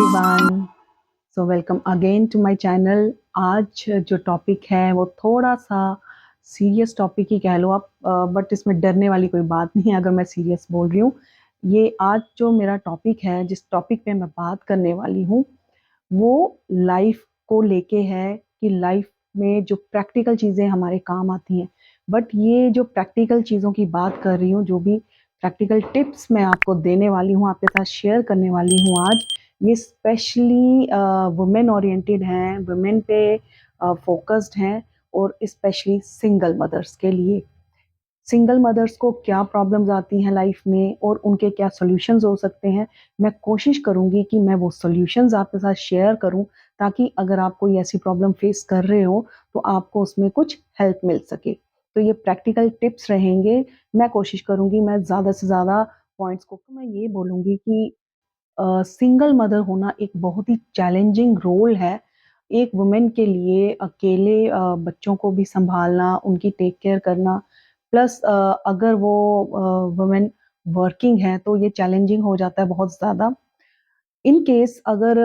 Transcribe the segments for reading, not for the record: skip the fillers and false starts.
Everyone, so welcome again to my channel. आज जो topic है वो थोड़ा सा सीरियस टॉपिक ही कह लो आप, बट इसमें डरने वाली कोई बात नहीं है अगर मैं सीरियस बोल रही हूँ। ये आज जो मेरा टॉपिक है, जिस टॉपिक पे मैं बात करने वाली हूँ, वो लाइफ को लेके है कि लाइफ में जो प्रैक्टिकल चीज़ें हमारे काम आती हैं। बट ये जो प्रैक्टिकल चीज़ों की बात कर रही हूँ, जो भी प्रैक्टिकल टिप्स मैं आपको देने वाली हूँ, आपके साथ शेयर करने वाली हूँ आज, ये स्पेशली वुमेन ओरिएंटेड हैं, वुमेन पे फोकस्ड हैं, और स्पेशली सिंगल मदर्स के लिए। सिंगल मदर्स को क्या प्रॉब्लम्स आती हैं लाइफ में और उनके क्या सॉल्यूशंस हो सकते हैं, मैं कोशिश करूंगी कि मैं वो सॉल्यूशंस आपके साथ शेयर करूं, ताकि अगर आप कोई ऐसी प्रॉब्लम फेस कर रहे हो तो आपको उसमें कुछ हेल्प मिल सके। तो ये प्रैक्टिकल टिप्स रहेंगे। मैं कोशिश करूंगी मैं ज़्यादा से ज़्यादा पॉइंट्स को, तो मैं ये बोलूँगी कि सिंगल मदर होना एक बहुत ही चैलेंजिंग रोल है एक वुमेन के लिए। अकेले बच्चों को भी संभालना, उनकी टेक केयर करना, प्लस अगर वो वुमेन वर्किंग है तो ये चैलेंजिंग हो जाता है बहुत ज़्यादा। इन केस अगर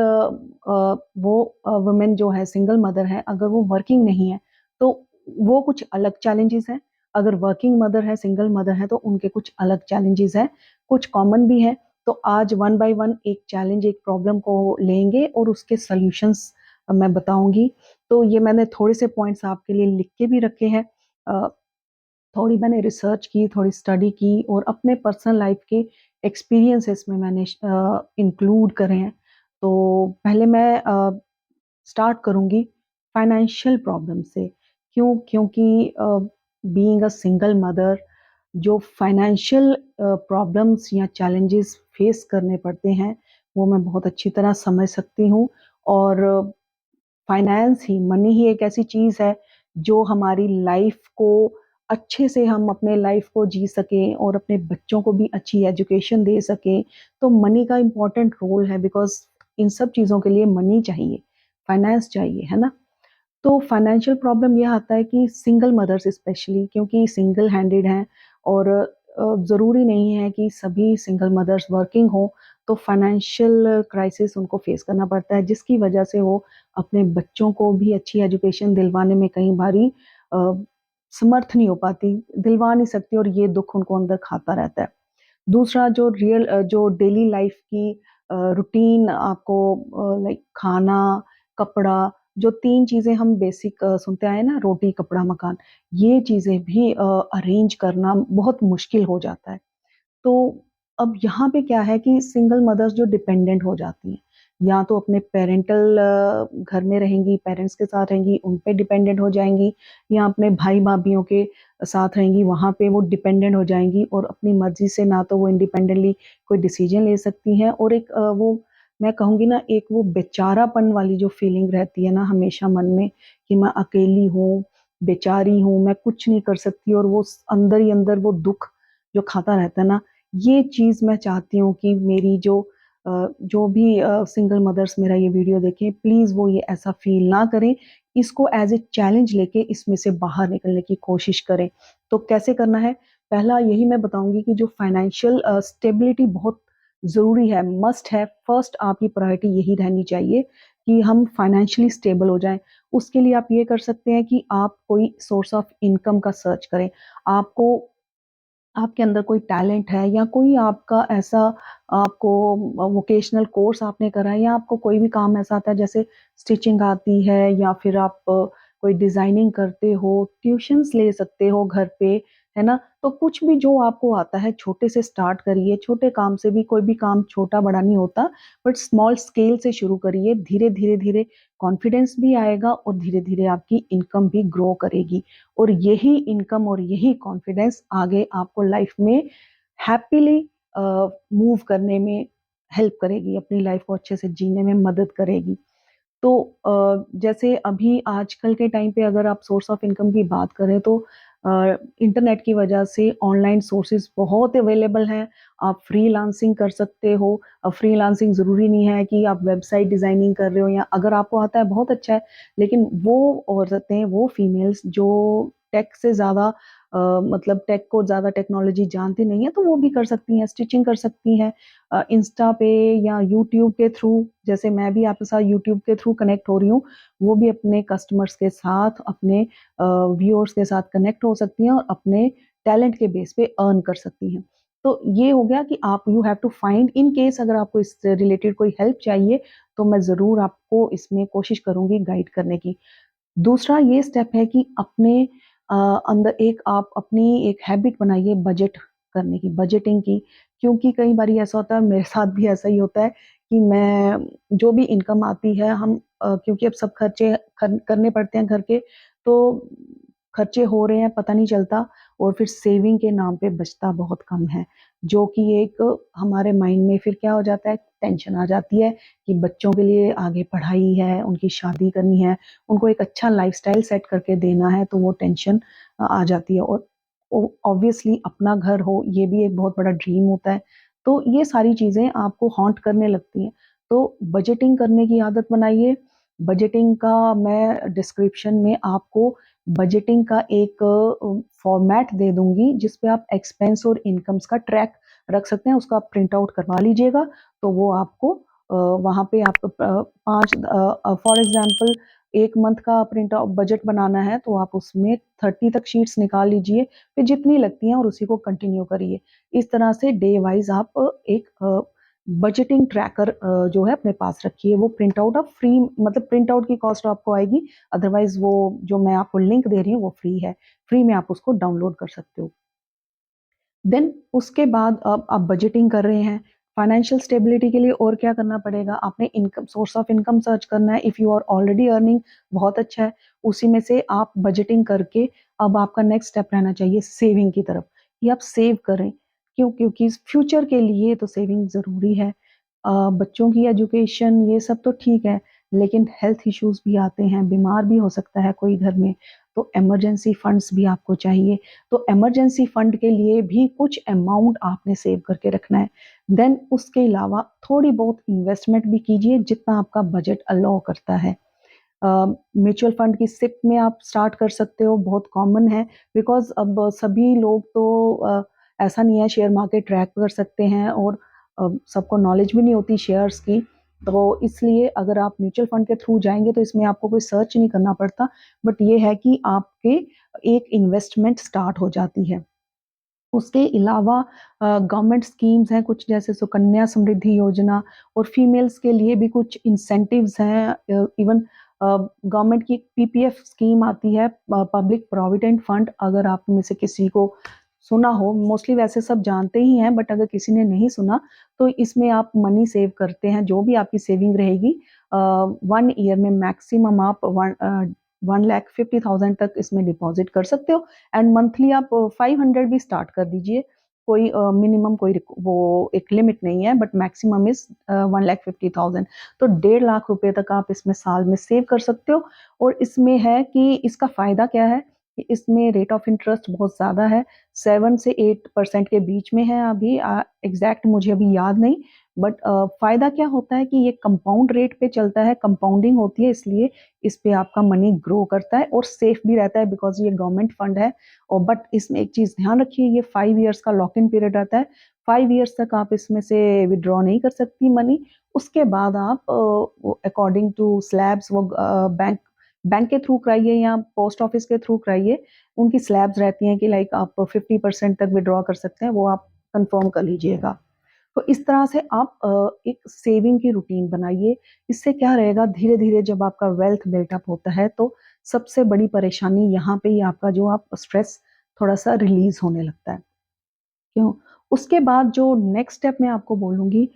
वो वुमेन जो है सिंगल मदर है, अगर वो वर्किंग नहीं है तो वो कुछ अलग चैलेंजेस हैं। अगर वर्किंग मदर है, सिंगल मदर है, तो उनके कुछ अलग चैलेंजेस हैं, कुछ कॉमन भी हैं। तो आज वन बाय वन एक चैलेंज, एक प्रॉब्लम को लेंगे और उसके सॉल्यूशंस मैं बताऊंगी। तो ये मैंने थोड़े से पॉइंट्स आपके लिए लिख के भी रखे हैं। अ, थोड़ी मैंने रिसर्च की, थोड़ी स्टडी की, और अपने पर्सनल लाइफ के एक्सपीरियंसेस में मैंने इंक्लूड करे हैं। तो पहले मैं स्टार्ट करूंगी फाइनेंशियल प्रॉब्लम से। क्योंकि बीइंग अ सिंगल मदर, जो फाइनेंशियल प्रॉब्लम्स या चैलेंजेस फेस करने पड़ते हैं, वो मैं बहुत अच्छी तरह समझ सकती हूँ। और फाइनेंस ही, मनी ही एक ऐसी चीज़ है जो हमारी लाइफ को अच्छे से, हम अपने लाइफ को जी सकें और अपने बच्चों को भी अच्छी एजुकेशन दे सकें। तो मनी का इम्पोर्टेंट रोल है, बिकॉज इन सब चीज़ों के लिए मनी चाहिए, फाइनेंस चाहिए, है ना। तो फाइनेंशियल प्रॉब्लम यह आता है कि सिंगल मदर्स स्पेशली, क्योंकि सिंगल हैंडेड हैं, और ज़रूरी नहीं है कि सभी सिंगल मदर्स वर्किंग हो, तो फाइनेंशियल क्राइसिस उनको फेस करना पड़ता है, जिसकी वजह से वो अपने बच्चों को भी अच्छी एजुकेशन दिलवाने में कई बारी अ, समर्थ नहीं हो पाती, दिलवा नहीं सकती, और ये दुख उनको अंदर खाता रहता है। दूसरा, जो डेली लाइफ की रूटीन आपको, लाइक खाना, कपड़ा, जो 3 चीज़ें हम बेसिक सुनते आए ना, रोटी, कपड़ा, मकान, ये चीज़ें भी अरेंज करना बहुत मुश्किल हो जाता है। तो अब यहाँ पे क्या है कि सिंगल मदर्स जो डिपेंडेंट हो जाती हैं, या तो अपने पेरेंटल घर में रहेंगी, पेरेंट्स के साथ रहेंगी, उन पे डिपेंडेंट हो जाएँगी, या अपने भाई-भाभीयों के साथ रहेंगी, वहाँ पे वो डिपेंडेंट हो जाएँगी, और अपनी मर्ज़ी से ना तो वो इंडिपेंडेंटली कोई डिसीज़न ले सकती हैं, और एक वो, मैं कहूँगी ना, एक वो बेचारापन वाली जो फीलिंग रहती है ना हमेशा मन में, कि मैं अकेली हूँ, बेचारी हूँ, मैं कुछ नहीं कर सकती, और वो अंदर ही अंदर वो दुःख जो खाता रहता है ना, ये चीज़ मैं चाहती हूँ कि मेरी जो भी सिंगल मदर्स मेरा ये वीडियो देखें, प्लीज़ वो ये ऐसा फ़ील ना करें। इसको एज़ ए चैलेंज लेके इसमें से बाहर निकलने की कोशिश करें। तो कैसे करना है? पहला यही मैं बताऊँगी कि जो फाइनेंशियल स्टेबिलिटी बहुत ज़रूरी है, मस्ट है। फर्स्ट आपकी प्रायोरिटी यही रहनी चाहिए कि हम फाइनेंशियली स्टेबल हो जाएँ। उसके लिए आप ये कर सकते हैं कि आप कोई सोर्स ऑफ इनकम का सर्च करें। आपको, आपके अंदर कोई टैलेंट है, या कोई आपका ऐसा, आपको वोकेशनल कोर्स आपने करा है, या आपको कोई भी काम ऐसा आता है, जैसे स्टिचिंग आती है, या फिर आप कोई डिज़ाइनिंग करते हो, ट्यूशन्स ले सकते हो घर पे, है ना? तो कुछ भी जो आपको आता है, छोटे से स्टार्ट करिए, छोटे काम से भी, कोई भी काम छोटा-बड़ा नहीं होता, बट स्मॉल स्केल से शुरू करिए, धीरे-धीरे कॉन्फिडेंस भी आएगा, और धीरे-धीरे आपकी इनकम भी ग्रो करेगी। और यही इनकम और यही कॉन्फिडेंस आगे आपको लाइफ में हैप्पीली मूव करने में हेल्प करेगी, अपनी लाइफ को अच्छे से जीने में मदद करेगी। तो जैसे अभी आजकल के टाइम पे अगर आप सोर्स ऑफ इनकम की बात करें, तो इंटरनेट की वजह से ऑनलाइन सोर्सेज बहुत अवेलेबल हैं। आप फ्रीलांसिंग कर सकते हो। फ्रीलांसिंग ज़रूरी नहीं है कि आप वेबसाइट डिज़ाइनिंग कर रहे हो, या अगर आपको आता है बहुत अच्छा है, लेकिन वो औरतें, वो फीमेल्स जो टेक से ज़्यादा मतलब टेक को ज़्यादा टेक्नोलॉजी जानती नहीं है तो वो भी कर सकती हैं, स्टिचिंग कर सकती हैं इंस्टा पे या यूट्यूब के थ्रू। जैसे मैं भी आपके साथ यूट्यूब के थ्रू कनेक्ट हो रही हूँ, वो भी अपने कस्टमर्स के साथ, अपने व्यूअर्स के साथ कनेक्ट हो सकती हैं और अपने टैलेंट के बेस पे अर्न कर सकती हैं। तो ये हो गया कि आप you have to find, in case अगर आपको इससे रिलेटेड कोई हेल्प चाहिए तो मैं ज़रूर आपको इसमें कोशिश करूँगी गाइड करने की। दूसरा ये स्टेप है कि अपने अ, अंदर एक आप अपनी एक हैबिट बनाइए बजट करने की, बजटिंग की। क्योंकि कई बारी ऐसा होता है, मेरे साथ भी ऐसा ही होता है कि मैं जो भी इनकम आती है हम क्योंकि अब सब खर्चे करने पड़ते हैं घर के, तो खर्चे हो रहे हैं पता नहीं चलता और फिर सेविंग के नाम पे बचता बहुत कम है, जो कि एक हमारे माइंड में फिर क्या हो जाता है, टेंशन आ जाती है कि बच्चों के लिए आगे पढ़ाई है, उनकी शादी करनी है, उनको एक अच्छा लाइफस्टाइल सेट करके देना है, तो वो टेंशन आ जाती है। और ऑब्वियसली अपना घर हो ये भी एक बहुत बड़ा ड्रीम होता है। तो ये सारी चीज़ें आपको हॉन्ट करने लगती हैं। तो बजटिंग करने की आदत बनाइए। बजटिंग का मैं डिस्क्रिप्शन में आपको बजटिंग का एक फॉर्मेट दे दूंगी जिस पे आप एक्सपेंस और इनकम्स का ट्रैक रख सकते हैं। उसका आप प्रिंट आउट करवा लीजिएगा तो वो आपको वहाँ पे आप पाँच फॉर एग्जांपल एक मंथ का प्रिंट आउट बजट बनाना है तो आप उसमें 30 तक शीट्स निकाल लीजिए, फिर जितनी लगती हैं और उसी को कंटिन्यू करिए। इस तरह से डे वाइज आप एक बजटिंग ट्रैकर जो है अपने पास रखिए। वो प्रिंट आउट आप फ्री, मतलब प्रिंट आउट की कॉस्ट आपको आएगी, अदरवाइज वो जो मैं आपको लिंक दे रही हूँ वो फ्री है, फ्री में आप उसको डाउनलोड कर सकते हो। देन उसके बाद अब आप बजटिंग कर रहे हैं, फाइनेंशियल स्टेबिलिटी के लिए और क्या करना पड़ेगा, आपने income, source of income search करना है। If you are already earning बहुत अच्छा है, उसी में से आप बजटिंग करके अब आपका नेक्स्ट स्टेप रहना चाहिए सेविंग की तरफ, कि आप सेव करें। क्यों? क्योंकि फ्यूचर के लिए तो सेविंग ज़रूरी है। बच्चों की एजुकेशन ये सब तो ठीक है, लेकिन हेल्थ इश्यूज भी आते हैं, बीमार भी हो सकता है कोई घर में, तो इमरजेंसी फंड्स भी आपको चाहिए। तो इमरजेंसी फंड के लिए भी कुछ अमाउंट आपने सेव करके रखना है। देन उसके अलावा थोड़ी बहुत इन्वेस्टमेंट भी कीजिए जितना आपका बजट अलाउ करता है। म्यूचुअल फंड की सिप में आप स्टार्ट कर सकते हो, बहुत कॉमन है। बिकॉज अब सभी लोग तो ऐसा नहीं है शेयर मार्केट ट्रैक कर सकते हैं और सबको नॉलेज भी नहीं होती शेयर्स की। तो इसलिए अगर आप म्यूचुअल फंड के थ्रू जाएंगे तो इसमें आपको कोई सर्च नहीं करना पड़ता, बट ये है कि आपके एक इन्वेस्टमेंट स्टार्ट हो जाती है। उसके अलावा गवर्नमेंट स्कीम्स हैं कुछ, जैसे सुकन्या समृद्धि योजना, और फीमेल्स के लिए भी कुछ इंसेंटिव्स हैं। इवन गवर्नमेंट की पीपीएफ स्कीम आती है, पब्लिक प्रोविडेंट फंड, अगर आप में से किसी को सुना हो, मोस्टली वैसे सब जानते ही हैं, बट अगर किसी ने नहीं सुना तो इसमें आप मनी सेव करते हैं, जो भी आपकी सेविंग रहेगी 1 ईयर में मैक्सिमम आप 1,50,000 तक इसमें डिपॉजिट कर सकते हो। एंड मंथली आप 500 भी स्टार्ट कर दीजिए, कोई मिनिमम कोई वो एक लिमिट नहीं है, बट मैक्सिमम इज 1,50,000। तो 1.5 लाख रुपए तक आप इसमें साल में सेव कर सकते हो। और इसमें है कि इसका फायदा क्या है कि इसमें रेट ऑफ इंटरेस्ट बहुत ज़्यादा है, 7 से 8% के बीच में है अभी, एग्जैक्ट मुझे अभी याद नहीं। बट फायदा क्या होता है कि ये कंपाउंड रेट पे चलता है, कंपाउंडिंग होती है, इसलिए इस पे आपका मनी ग्रो करता है और सेफ भी रहता है बिकॉज ये गवर्नमेंट फंड है। और बट इसमें एक चीज ध्यान रखिए, ये 5 ईयर्स का लॉक इन पीरियड रहता है। 5 ईयर्स तक आप इसमें से विड्रॉ नहीं कर सकती मनी। उसके बाद आप अकॉर्डिंग टू स्लैब्स वो बैंक बैंक के थ्रू कराइए या पोस्ट ऑफिस के थ्रू कराइए, उनकी स्लैब्स रहती हैं कि लाइक आप 50% तक विड्रॉ कर सकते हैं, वो आप कंफर्म कर लीजिएगा। तो इस तरह से आप एक सेविंग की रूटीन बनाइए। इससे क्या रहेगा, धीरे धीरे जब आपका वेल्थ बिल्टअप होता है तो सबसे बड़ी परेशानी यहाँ पे ही आपका जो आप स्ट्रेस थोड़ा सा रिलीज होने लगता है। क्यों? उसके बाद जो नेक्स्ट स्टेप मैं आपको बोलूँगी,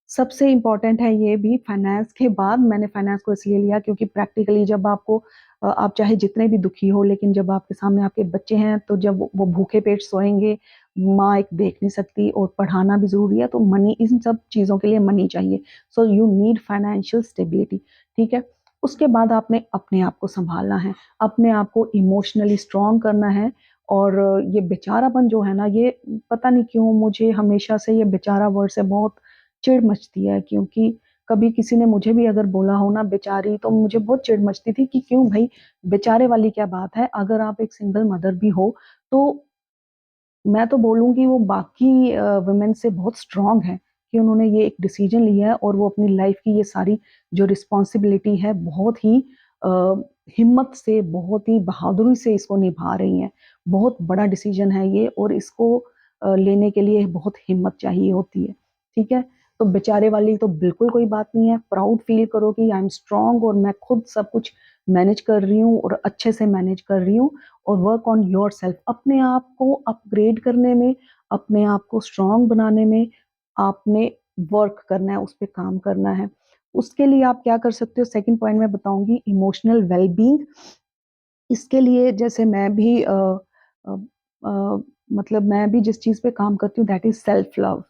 सबसे इम्पोर्टेंट है ये भी फाइनेंस के बाद। मैंने फाइनेंस को इसलिए लिया क्योंकि प्रैक्टिकली जब आपको आप चाहे जितने भी दुखी हो, लेकिन जब आपके सामने आपके बच्चे हैं तो जब वो भूखे पेट सोएंगे, माँ एक देख नहीं सकती, और पढ़ाना भी ज़रूरी है, तो मनी, इन सब चीज़ों के लिए मनी चाहिए। So you need financial stability. ठीक है? उसके बाद आपने अपने आप को सँभालना है, अपने आप को इमोशनली स्ट्रॉन्ग करना है। और ये बेचारापन जो है ना, ये पता नहीं क्यों मुझे हमेशा से ये बेचारा वर्ड से बहुत चिढ़ मचती है। क्योंकि कभी किसी ने मुझे भी अगर बोला हो ना बेचारी, तो मुझे बहुत चिढ़ मचती थी कि क्यों भाई बेचारे वाली क्या बात है। अगर आप एक सिंगल मदर भी हो तो मैं तो बोलूँगी वो बाकी वुमेन से बहुत स्ट्रॉन्ग है कि उन्होंने ये एक डिसीजन लिया है और वो अपनी लाइफ की ये सारी जो रिस्पॉन्सिबिलिटी है बहुत ही अ, हिम्मत से, बहुत ही बहादुरी से इसको निभा रही हैं। बहुत बड़ा डिसीजन है ये और इसको लेने के लिए बहुत हिम्मत चाहिए होती है, ठीक है? तो बेचारे वाली तो बिल्कुल कोई बात नहीं है, प्राउड फील करो कि आई एम स्ट्रॉन्ग और मैं खुद सब कुछ मैनेज कर रही हूँ और अच्छे से मैनेज कर रही हूँ। और वर्क ऑन योरसेल्फ, अपने आप को अपग्रेड करने में, अपने आप को स्ट्रॉन्ग बनाने में आपने वर्क करना है, उस पे काम करना है। उसके लिए आप क्या कर सकते हो, सेकंड पॉइंट मैं बताऊँगी इमोशनल वेल-बीइंग। इसके लिए जैसे मैं भी अ अ, मतलब मैं भी जिस चीज़ पे काम करती हूँ दैट इज़ सेल्फ लव।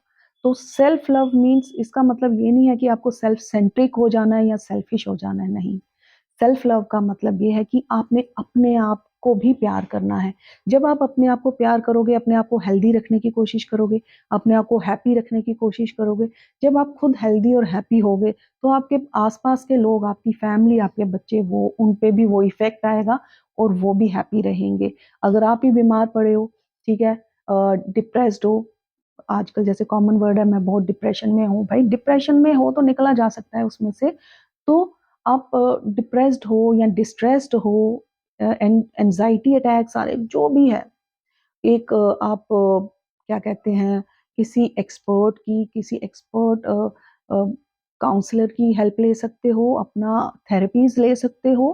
तो सेल्फ लव मीन्स इसका मतलब ये नहीं है कि आपको सेल्फ सेंट्रिक हो जाना है या सेल्फिश हो जाना है, नहीं। सेल्फ लव का मतलब ये है कि आपने अपने आप को भी प्यार करना है। जब आप अपने आप को प्यार करोगे, अपने आप को हेल्दी रखने की कोशिश करोगे, अपने आप को हैप्पी रखने की कोशिश करोगे, जब आप खुद हेल्दी और हैप्पी होगे, तो आपके आस-पास के लोग, आपकी फैमिली, आपके बच्चे वो उन पे भी वो इफ़ेक्ट आएगा और वो भी हैप्पी रहेंगे। अगर आप ही बीमार पड़े हो, ठीक है, डिप्रेस्ड हो, आजकल जैसे कॉमन वर्ड है मैं बहुत डिप्रेशन में हूँ, भाई डिप्रेशन में हो तो निकला जा सकता है उसमें से। तो आप डिप्रेस्ड हो या डिस्ट्रेस्ड हो, एंजाइटी अटैक्स आ रहे जो भी है, एक आप क्या कहते हैं किसी एक्सपर्ट की, किसी एक्सपर्ट काउंसलर की हेल्प ले सकते हो, अपना थेरेपीज ले सकते हो,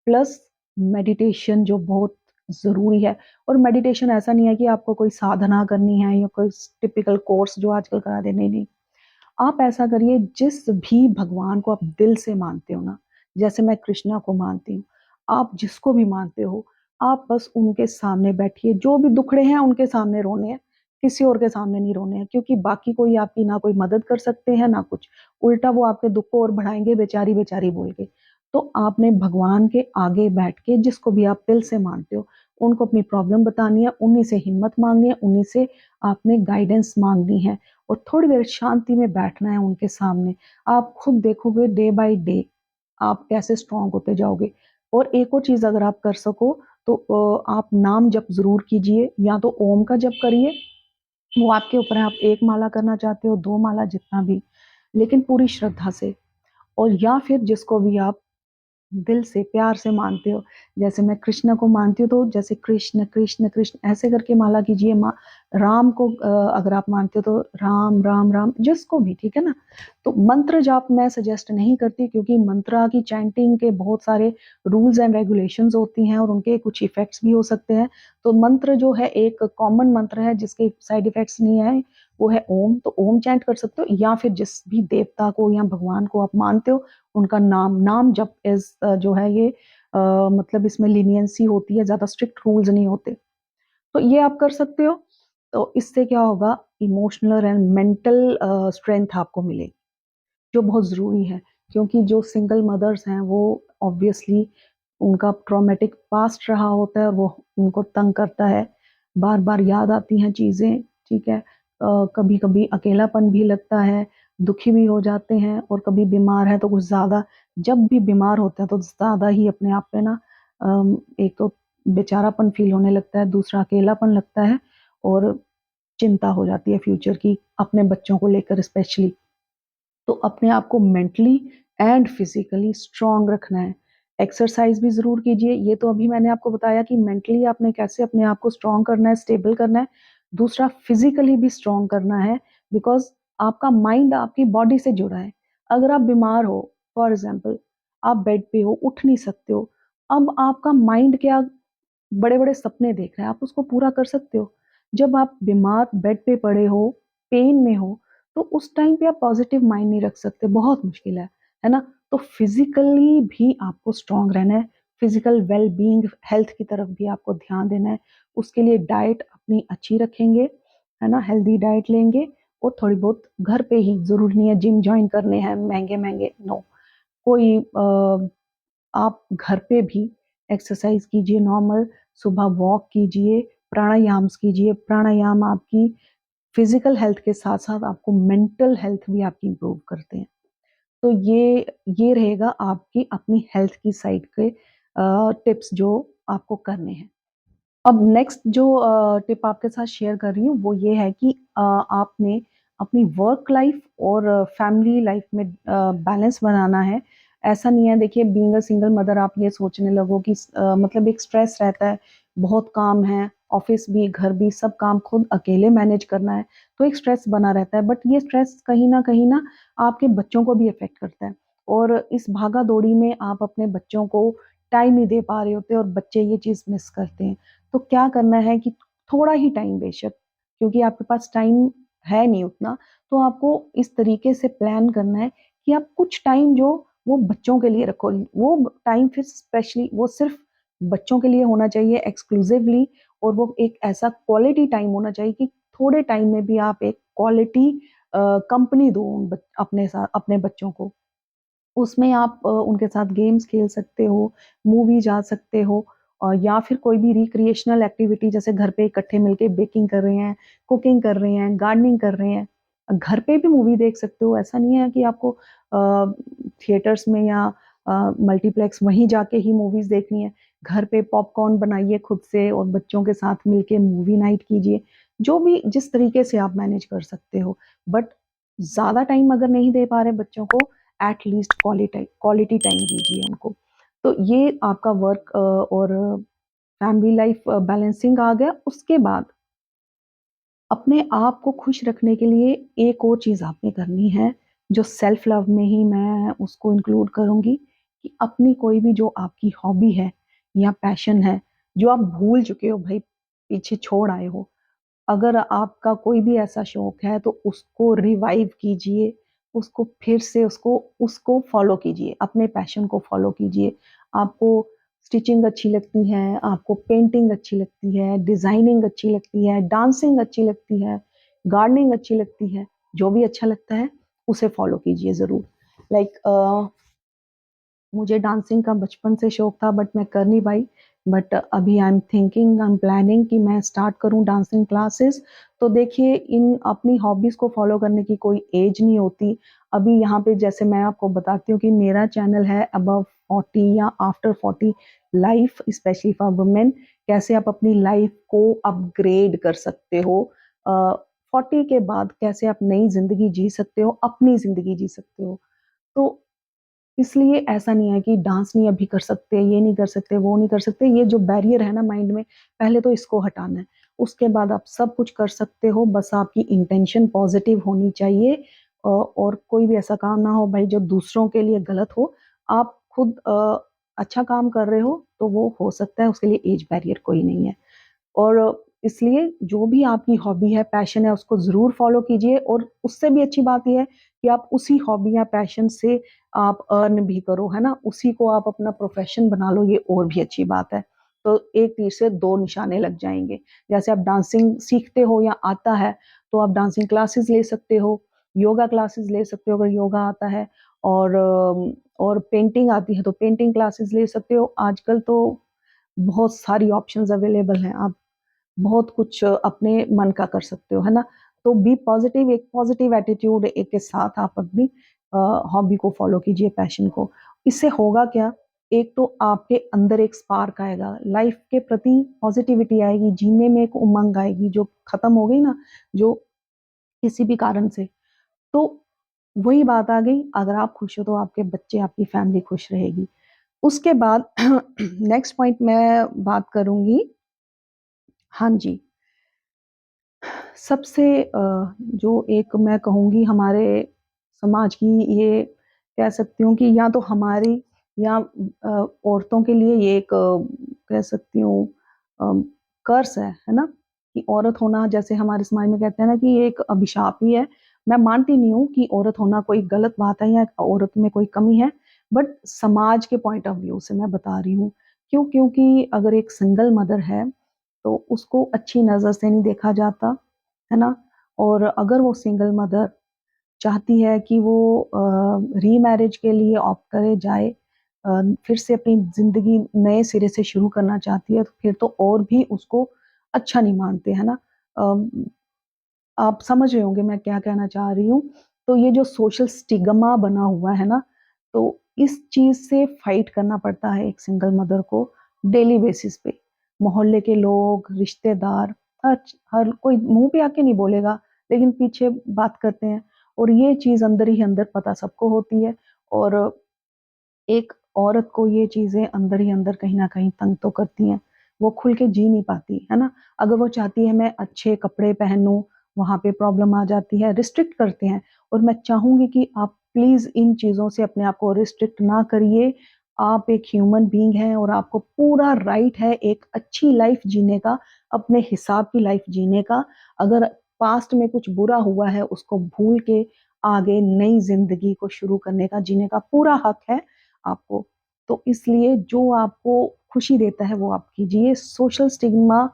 प्लस मेडिटेशन जो बहुत ज़रूरी है। और मेडिटेशन ऐसा नहीं है कि आपको कोई साधना करनी है या कोई टिपिकल कोर्स जो आजकल करा दे, नहीं नहीं। आप ऐसा करिए जिस भी भगवान को आप दिल से मानते हो ना, जैसे मैं कृष्णा को मानती हूँ, आप जिसको भी मानते हो, आप बस उनके सामने बैठिए, जो भी दुखड़े हैं उनके सामने रोने हैं, किसी और के सामने नहीं रोने हैं क्योंकि बाकी कोई आपकी ना कोई मदद कर सकते हैं ना कुछ, उल्टा वो आपके दुख को और बढ़ाएँगे बेचारी, बेचारी बोल के। तो आपने भगवान के आगे बैठ के जिसको भी आप दिल से मानते हो, उनको अपनी प्रॉब्लम बतानी है, उन्हीं से हिम्मत माँगनी है, उन्हीं से आपने गाइडेंस माँगनी है। और थोड़ी देर शांति में बैठना है उनके सामने। आप खुद देखोगे डे बाय डे आप कैसे स्ट्रॉन्ग होते जाओगे। और एक और चीज़ अगर आप कर सको तो आप नाम जप ज़रूर कीजिए, या तो ओम का जप करिए, वो आपके ऊपर है, आप 1 माला करना चाहते हो, 2 माला जितना भी, लेकिन पूरी श्रद्धा से। और या फिर जिसको भी आप दिल से प्यार से मानते हो, जैसे मैं कृष्ण को मानती हूँ तो जैसे कृष्ण कृष्ण कृष्ण ऐसे करके माला कीजिए। राम को अगर आप मानते हो तो राम राम राम, जिसको भी, ठीक है ना। तो मंत्र जाप मैं सजेस्ट नहीं करती क्योंकि मंत्रा की चैंटिंग के बहुत सारे रूल्स एंड रेगुलेशंस होती हैं और उनके कुछ इफेक्ट्स भी हो सकते हैं। तो मंत्र जो है एक कॉमन मंत्र है जिसके साइड इफेक्ट्स नहीं है, वो है ओम। तो ओम चैंट कर सकते हो, या फिर जिस भी देवता को या भगवान को आप मानते हो उनका नाम जप इज जो है ये मतलब इसमें लीनियंसी होती है, ज़्यादा स्ट्रिक्ट रूल्स नहीं होते। तो ये आप कर सकते हो। तो इससे क्या होगा, इमोशनल एंड मेंटल स्ट्रेंथ आपको मिलेगी, जो बहुत ज़रूरी है। क्योंकि जो सिंगल मदर्स हैं वो ऑब्वियसली उनका ट्रॉमेटिक पास्ट रहा होता है और वो उनको तंग करता है। बार-बार याद आती हैं चीज़ें, ठीक है? कभी-कभी अकेलापन भी लगता है, दुखी भी हो जाते हैं और कभी बीमार हैं तो कुछ ज़्यादा, जब भी बीमार होते हैं तो ज़्यादा ही अपने आप पे ना एक तो बेचारापन फ़ील होने लगता है, दूसरा अकेलापन लगता है और चिंता हो जाती है फ्यूचर की, अपने बच्चों को लेकर स्पेशली। तो अपने आप को मेंटली एंड फिजिकली स्ट्रॉन्ग रखना है। एक्सरसाइज भी ज़रूर कीजिए, ये तो अभी मैंने आपको बताया कि मेंटली आपने कैसे अपने आप को स्ट्रॉन्ग करना है, स्टेबल करना है। दूसरा फिजिकली भी स्ट्रॉन्ग करना है, बिकॉज़ आपका माइंड आपकी बॉडी से जुड़ा है। अगर आप बीमार हो, फॉर एग्ज़ाम्पल आप बेड पे हो, उठ नहीं सकते हो, अब आपका माइंड क्या बड़े-बड़े सपने देख रहे हैं, आप उसको पूरा कर सकते हो। जब आप बीमार बेड पे पड़े हो, पेन में हो, तो उस टाइम पे आप पॉज़िटिव माइंड नहीं रख सकते, बहुत मुश्किल है ना? तो फिज़िकली भी आपको स्ट्रॉन्ग रहना है, फिज़िकल वेल-बीइंग, हेल्थ की तरफ भी आपको ध्यान देना है। उसके लिए डाइट अपनी अच्छी रखेंगे, है ना? हेल्दी डाइट लेंगे और थोड़ी बहुत घर पे ही, ज़रूरी नहीं है जिम जॉइन करने हैं महँगे-महँगे, नो। कोई आप घर पे भी एक्सरसाइज कीजिए नॉर्मल, सुबह वॉक कीजिए, प्राणायाम्स कीजिए। प्राणायाम आपकी फिज़िकल हेल्थ के साथ-साथ आपको मेंटल हेल्थ भी आपकी इम्प्रूव करते हैं। तो ये रहेगा आपकी अपनी हेल्थ की साइड के टिप्स जो आपको करने हैं। अब नेक्स्ट जो टिप आपके साथ शेयर कर रही हूँ वो ये है कि आपने अपनी वर्क लाइफ और फैमिली लाइफ में बैलेंस बनाना है। ऐसा नहीं है, देखिए बीइंग अ सिंगल मदर आप ये सोचने लगो कि मतलब एक स्ट्रेस रहता है, बहुत काम है, ऑफिस भी घर भी सब काम खुद अकेले मैनेज करना है, तो एक स्ट्रेस बना रहता है। बट ये स्ट्रेस कहीं ना आपके बच्चों को भी अफेक्ट करता है, और इस भागा दौड़ी में आप अपने बच्चों को टाइम नहीं दे पा रहे होते और बच्चे ये चीज़ मिस करते हैं। तो क्या करना है कि थोड़ा ही टाइम बेशक, क्योंकि आपके पास टाइम है नहीं उतना, तो आपको इस तरीके से प्लान करना है कि आप कुछ टाइम जो वो बच्चों के लिए रखो। वो टाइम फिर स्पेशली वो सिर्फ बच्चों के लिए होना चाहिए एक्सक्लूसिवली, और वो एक ऐसा क्वालिटी टाइम होना चाहिए कि थोड़े टाइम में भी आप एक क्वालिटी कंपनी दो अपने साथ अपने बच्चों को। उसमें आप उनके साथ गेम्स खेल सकते हो, मूवी जा सकते हो, या फिर कोई भी रिक्रिएशनल एक्टिविटी जैसे घर पे इकट्ठे मिलके बेकिंग कर रहे हैं, कुकिंग कर रहे हैं, गार्डनिंग कर रहे हैं। घर पे भी मूवी देख सकते हो, ऐसा नहीं है कि आपको थिएटर्स में या मल्टीप्लेक्स वहीं जाके ही मूवीज़ देखनी है। घर पे पॉपकॉर्न बनाइए खुद से और बच्चों के साथ मिलके मूवी नाइट कीजिए, जो भी जिस तरीके से आप मैनेज कर सकते हो। बट ज़्यादा टाइम अगर नहीं दे पा रहे बच्चों को, एट लीस्ट क्वालिटी टाइम दीजिए उनको। तो ये आपका वर्क और फैमिली लाइफ बैलेंसिंग आ गया। उसके बाद अपने आप को खुश रखने के लिए एक और चीज़ आपने करनी है, जो सेल्फ लव में ही मैं उसको इंक्लूड करूँगी, कि अपनी कोई भी जो आपकी हॉबी है या पैशन है, जो आप भूल चुके हो भई, पीछे छोड़ आए हो, अगर आपका कोई भी ऐसा शौक है तो उसको रिवाइव कीजिए, उसको फिर से उसको उसको फ़ॉलो कीजिए, अपने पैशन को फ़ॉलो कीजिए। आपको स्टिचिंग अच्छी लगती है, आपको पेंटिंग अच्छी लगती है, डिज़ाइनिंग अच्छी लगती है, डांसिंग अच्छी लगती है, गार्डनिंग अच्छी लगती है, जो भी अच्छा लगता है उसे फ़ॉलो कीजिए ज़रूर। लाइक मुझे डांसिंग का बचपन से शौक था बट मैं कर नहीं पाई। बट अभी आई एम प्लानिंग कि मैं स्टार्ट करूं डांसिंग क्लासेस। तो देखिए, इन अपनी हॉबीज को फॉलो करने की कोई एज नहीं होती। अभी यहाँ पे जैसे मैं आपको बताती हूँ कि मेरा चैनल है अबव 40 या after 40 life, specially for women. कैसे आप अपनी लाइफ को अपग्रेड कर सकते हो, 40 के बाद कैसे आप नई जिंदगी जी सकते हो, अपनी जिंदगी जी सकते हो। तो इसलिए ऐसा नहीं है कि डांस नहीं अभी कर सकते, ये नहीं कर सकते, वो नहीं कर सकते। ये जो बैरियर है ना माइंड में, पहले तो इसको हटाना है। उसके बाद आप सब कुछ कर सकते हो, बस आपकी इंटेंशन पॉजिटिव होनी चाहिए। और कोई भी ऐसा काम ना हो भाई जो दूसरों के लिए गलत हो। आप खुद अच्छा काम कर रहे हो तो वो हो सकता है, उसके लिए एज बैरियर कोई नहीं है। और इसलिए जो भी आपकी हॉबी है, पैशन है, उसको ज़रूर फ़ॉलो कीजिए। और उससे भी अच्छी बात ये है कि आप उसी हॉबी या पैशन से आप अर्न भी करो, है ना? उसी को आप अपना प्रोफ़ेशन बना लो, ये और भी अच्छी बात है। तो एक तीर से दो निशाने लग जाएँगे। जैसे आप डांसिंग सीखते हो या आता है, तो आप डांसिंग क्लासेस ले सकते हो, योगा क्लासेस ले सकते हो अगर योगा आता है, और और पेंटिंग आती है तो पेंटिंग क्लासेस ले सकते हो। आजकल तो बहुत सारी ऑप्शंस अवेलेबल हैं, आप बहुत कुछ अपने मन का कर सकते हो, है ना? तो बी पॉजिटिव, एक पॉजिटिव एटीट्यूड एक के साथ आप अपनी हॉबी को फॉलो कीजिए, पैशन को। इससे होगा क्या? एक तो आपके अंदर एक स्पार्क आएगा, लाइफ के प्रति पॉजिटिविटी आएगी, जीने में एक उमंग आएगी जो खत्म हो गई ना, जो किसी भी कारण से। तो वही बात आ गई, अगर आप खुश हो तो आपके बच्चे, आपकी फैमिली खुश रहेगी। उसके बाद नेक्स्ट पॉइंट मैं बात करूँगी। हाँ जी। सबसे जो एक मैं कहूँगी हमारे समाज की, ये कह सकती हूँ कि या तो हमारी या औरतों के लिए ये एक कह सकती हूँ अ, कर्स है ना? कि औरत होना, जैसे हमारे समाज में कहते हैं ना कि ये एक अभिशाप ही है। मैं मानती नहीं हूँ कि औरत होना कोई गलत बात है या औरत में कोई कमी है, बट समाज के पॉइंट ऑफ व्यू से मैं बता रही हूँ। क्यों? क्योंकि अगर एक सिंगल मदर है, तो उसको अच्छी नज़र से नहीं देखा जाता, है ना? और अगर वो सिंगल मदर चाहती है कि वो रीमैरिज के लिए ऑप्ट करे, जाए, फिर से अपनी ज़िंदगी नए सिरे से शुरू करना चाहती है, तो फिर तो और भी उसको अच्छा नहीं मानते, है ना? अम, आप समझ रहे होंगे मैं क्या कहना चाह रही हूँ। तो ये जो सोशल स्टिग्मा बना हुआ है ना, तो इस चीज़ से फाइट करना पड़ता है एक सिंगल मदर को डेली बेसिस पे। मोहल्ले के लोग, रिश्तेदार, हर कोई मुँह पे आके नहीं बोलेगा, लेकिन पीछे बात करते हैं, और ये चीज़ अंदर ही अंदर पता सबको होती है। और एक औरत को ये चीज़ें अंदर ही अंदर कहीं न कहीं तंग तो करती हैं, वो खुल के जी नहीं पाती, है ना? अगर वो चाहती है मैं अच्छे कपड़े पहनूँ, वहाँ पे प्रॉब्लम आ जाती है, रिस्ट्रिक्ट करते हैं, और मैं चाहूँगी कि आप प्लीज़ इन चीज़ों से अपने आप को रिस्ट्रिक्ट ना करिए। आप एक ह्यूमन बीइंग हैं और आपको पूरा राइट है एक अच्छी लाइफ़ जीने का, अपने हिसाब की लाइफ़ जीने का। अगर पास्ट में कुछ बुरा हुआ है, उसको भूल के आगे नई ज़िंदगी को शुरू करने का, जीने का पूरा हक है आपको। तो इसलिए जो आपको खुशी देता है वो आप कीजिए। सोशल स्टिग्मा,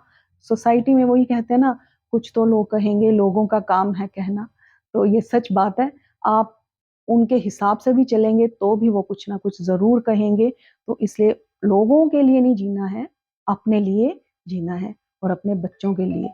सोसाइटी में वही कहते हैं ना, कुछ तो लोग कहेंगे, लोगों का काम है कहना। तो ये सच बात है। आप उनके हिसाब से भी चलेंगे तो भी वो कुछ ना कुछ ज़रूर कहेंगे। तो इसलिए लोगों के लिए नहीं जीना है, अपने लिए जीना है और अपने बच्चों के लिए।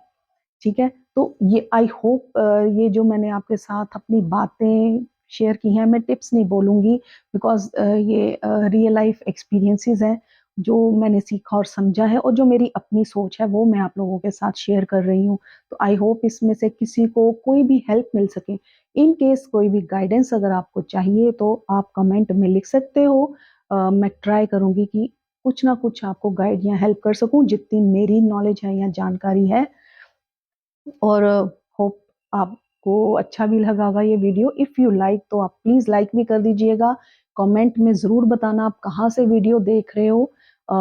ठीक है? तो ये आई होप ये जो मैंने आपके साथ अपनी बातें शेयर की हैं, मैं टिप्स नहीं बोलूँगी, बिकॉज़ ये रियल लाइफ़ एक्सपीरियंसेस हैं, जो मैंने सीखा और समझा है, और जो मेरी अपनी सोच है वो मैं आप लोगों के साथ शेयर कर रही हूँ। तो आई होप इसमें से किसी को कोई भी हेल्प मिल सके। इन केस कोई भी गाइडेंस अगर आपको चाहिए तो आप कमेंट में लिख सकते हो। मैं ट्राई करूँगी कि कुछ ना कुछ आपको गाइड या हेल्प कर सकूँ, जितनी मेरी नॉलेज है या जानकारी है। और होप आपको अच्छा भी लगा होगा ये वीडियो। इफ़ यू लाइक तो आप प्लीज़ लाइक भी कर दीजिएगा। कमेंट में ज़रूर बताना आप कहाँ से वीडियो देख रहे हो, अ,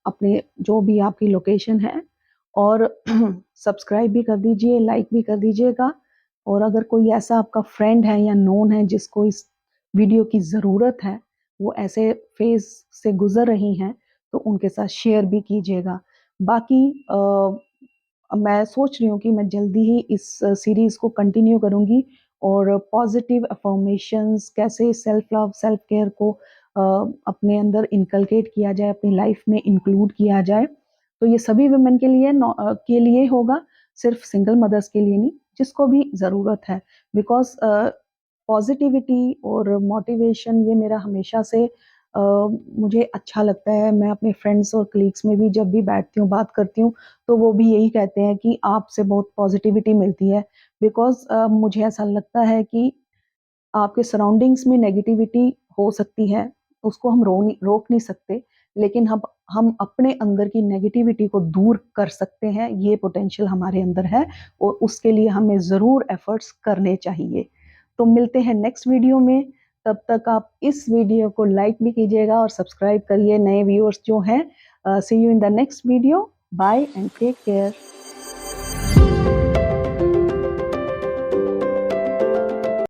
अपने जो भी आपकी लोकेशन है, और सब्सक्राइब भी कर दीजिए, लाइक भी कर दीजिएगा। और अगर कोई ऐसा आपका फ्रेंड है या नोन है जिसको इस वीडियो की ज़रूरत है, वो ऐसे फ़ेज़ से गुज़र रही हैं, तो उनके साथ शेयर भी कीजिएगा। बाकी मैं सोच रही हूँ कि मैं जल्दी ही इस सीरीज़ को कंटिन्यू करूँगी, और पॉज़िटिव अफ़र्मेशंस कैसे सेल्फ लव, सेल्फ केयर को अ, अपने अंदर इनकलकेट किया जाए, अपनी लाइफ़ में इंक्लूड किया जाए। तो ये सभी वुमेन के लिए के लिए होगा, सिर्फ़ सिंगल मदर्स के लिए नहीं, जिसको भी ज़रूरत है। बिकॉज़ पॉज़िटिविटी और मोटिवेशन ये मेरा हमेशा से मुझे अच्छा लगता है। मैं अपने फ्रेंड्स और कलीग्स में भी जब भी बैठती हूँ, बात करती हूँ, तो वो भी यही कहते हैं कि आपसे बहुत पॉज़िटिविटी मिलती है। बिकॉज़ मुझे ऐसा लगता है कि आपके सराउंडिंग्स में नेगेटिविटी हो सकती है, उसको हम रोक नहीं सकते, लेकिन हम अपने अंदर की नेगेटिविटी को दूर कर सकते हैं, ये पोटेंशियल हमारे अंदर है, और उसके लिए हमें ज़रूर एफ़र्ट्स करने चाहिए। तो मिलते हैं नेक्स्ट वीडियो में, तब तक आप इस वीडियो को लाइक भी कीजिएगा और सब्सक्राइब करिए नए व्यूअर्स जो हैं। See you in the next video, bye and take care.